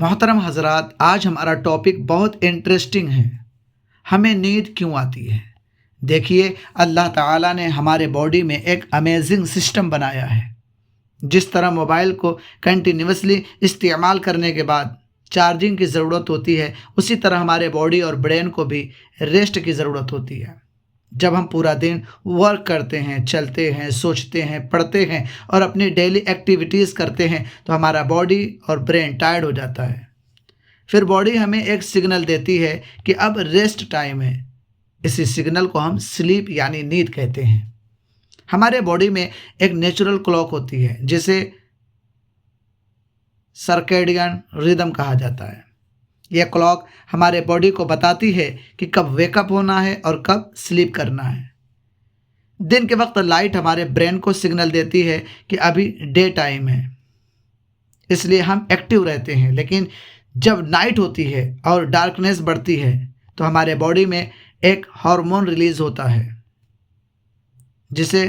मोहतरम हजरात, आज हमारा टॉपिक बहुत इंटरेस्टिंग है। हमें नींद क्यों आती है? देखिए, अल्लाह ताला ने हमारे बॉडी में एक अमेजिंग सिस्टम बनाया है। जिस तरह मोबाइल को कंटिन्यूसली इस्तेमाल करने के बाद चार्जिंग की ज़रूरत होती है, उसी तरह हमारे बॉडी और ब्रेन को भी रेस्ट की ज़रूरत होती है। जब हम पूरा दिन वर्क करते हैं, चलते हैं, सोचते हैं, पढ़ते हैं और अपनी डेली एक्टिविटीज़ करते हैं, तो हमारा बॉडी और ब्रेन टायर्ड हो जाता है। फिर बॉडी हमें एक सिग्नल देती है कि अब रेस्ट टाइम है। इसी सिग्नल को हम स्लीप यानी नींद कहते हैं। हमारे बॉडी में एक नेचुरल क्लॉक होती है जिसे सर्केडियन रिदम कहा जाता है। यह क्लॉक हमारे बॉडी को बताती है कि कब वेकअप होना है और कब स्लीप करना है। दिन के वक्त लाइट हमारे ब्रेन को सिग्नल देती है कि अभी डे टाइम है, इसलिए हम एक्टिव रहते हैं। लेकिन जब नाइट होती है और डार्कनेस बढ़ती है, तो हमारे बॉडी में एक हार्मोन रिलीज होता है जिसे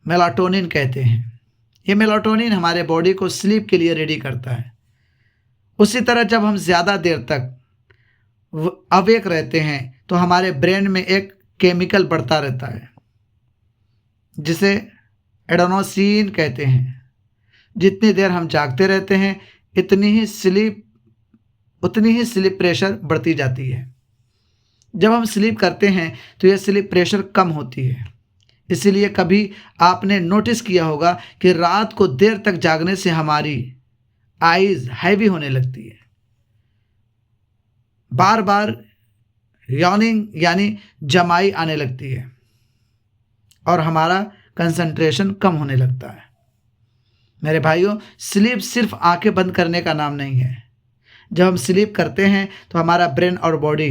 मेलाटोनिन कहते हैं। ये मेलाटोनिन हमारे बॉडी को स्लीप के लिए रेडी करता है। उसी तरह जब हम ज़्यादा देर तक अवेक रहते हैं, तो हमारे ब्रेन में एक केमिकल बढ़ता रहता है जिसे एडेनोसिन कहते हैं। जितनी देर हम जागते रहते हैं, उतनी ही स्लीप प्रेशर बढ़ती जाती है। जब हम स्लीप करते हैं तो यह स्लीप प्रेशर कम होती है। इसीलिए कभी आपने नोटिस किया होगा कि रात को देर तक जागने से हमारी आईज हैवी होने लगती है, बार बार यॉर्निंग यानी जमाई आने लगती है और हमारा कंसंट्रेशन कम होने लगता है। मेरे भाइयों, स्लीप सिर्फ आंखें बंद करने का नाम नहीं है। जब हम स्लीप करते हैं तो हमारा ब्रेन और बॉडी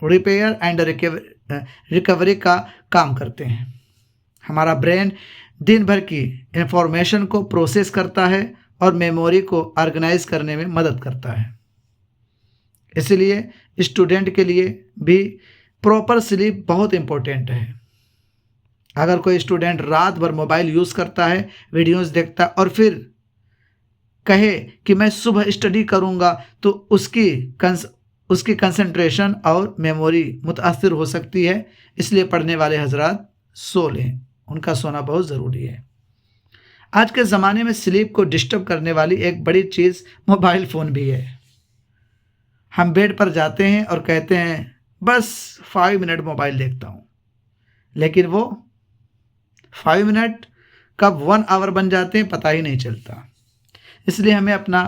रिपेयर एंड रिकवरी का काम करते हैं। हमारा ब्रेन दिन भर की इंफॉर्मेशन को प्रोसेस करता है और मेमोरी को ऑर्गेनाइज करने में मदद करता है। इसलिए स्टूडेंट के लिए भी प्रॉपर स्लीप बहुत इम्पोर्टेंट है। अगर कोई स्टूडेंट रात भर मोबाइल यूज़ करता है, वीडियोस देखता है और फिर कहे कि मैं सुबह स्टडी करूँगा, तो उसकी कंसंट्रेशन और मेमोरी मुतासिर हो सकती है। इसलिए पढ़ने वाले हजरात सो लें, उनका सोना बहुत ज़रूरी है। आज के ज़माने में स्लीप को डिस्टर्ब करने वाली एक बड़ी चीज़ मोबाइल फ़ोन भी है। हम बेड पर जाते हैं और कहते हैं बस 5 मिनट मोबाइल देखता हूँ, लेकिन वो 5 मिनट कब 1 आवर बन जाते हैं पता ही नहीं चलता। इसलिए हमें अपना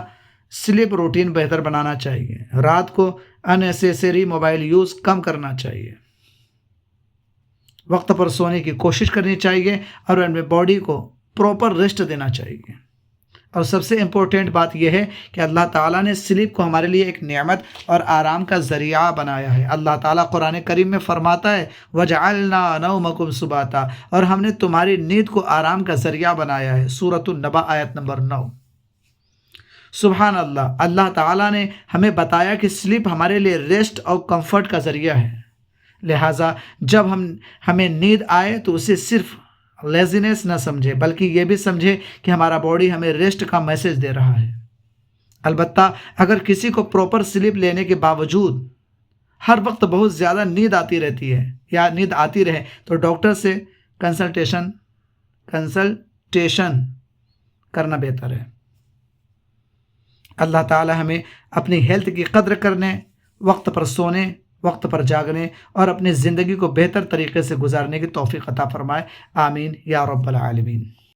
स्लीप रूटीन बेहतर बनाना चाहिए। रात को अननेसेसरी मोबाइल यूज़ कम करना चाहिए, वक्त पर सोने की कोशिश करनी चाहिए और अपने बॉडी को प्रॉपर रेस्ट देना चाहिए। और सबसे इम्पोर्टेंट बात यह है कि अल्लाह ताला ने स्लीप को हमारे लिए एक नेमत और आराम का ज़रिया बनाया है। अल्लाह ताला कुरान करीम में फरमाता है, वजअलना नौमकुम सुबाता, और हमने तुम्हारी नींद को आराम का ज़रिया बनाया है। सूरतुन नबा आयत नंबर 9। सुभान अल्लाह, अल्लाह ताला ने हमें बताया कि स्लीप हमारे लिए रेस्ट और कंफर्ट का ज़रिया है। लिहाजा जब हमें नींद आए तो उसे सिर्फ लेजीनेस न समझे, बल्कि ये भी समझे कि हमारा बॉडी हमें रेस्ट का मैसेज दे रहा है। अलबत्ता अगर किसी को प्रॉपर स्लीप लेने के बावजूद हर वक्त बहुत ज़्यादा नींद आती रहती है या नींद आती रहे, तो डॉक्टर से कंसल्टेशन करना बेहतर है। अल्लाह ताला हमें अपनी हेल्थ की कद्र करने, वक्त पर सोने, वक्त पर जागने और अपनी ज़िंदगी को बेहतर तरीके से गुजारने की तौफीक अता फरमाए। आमीन या रब्बल आलमीन।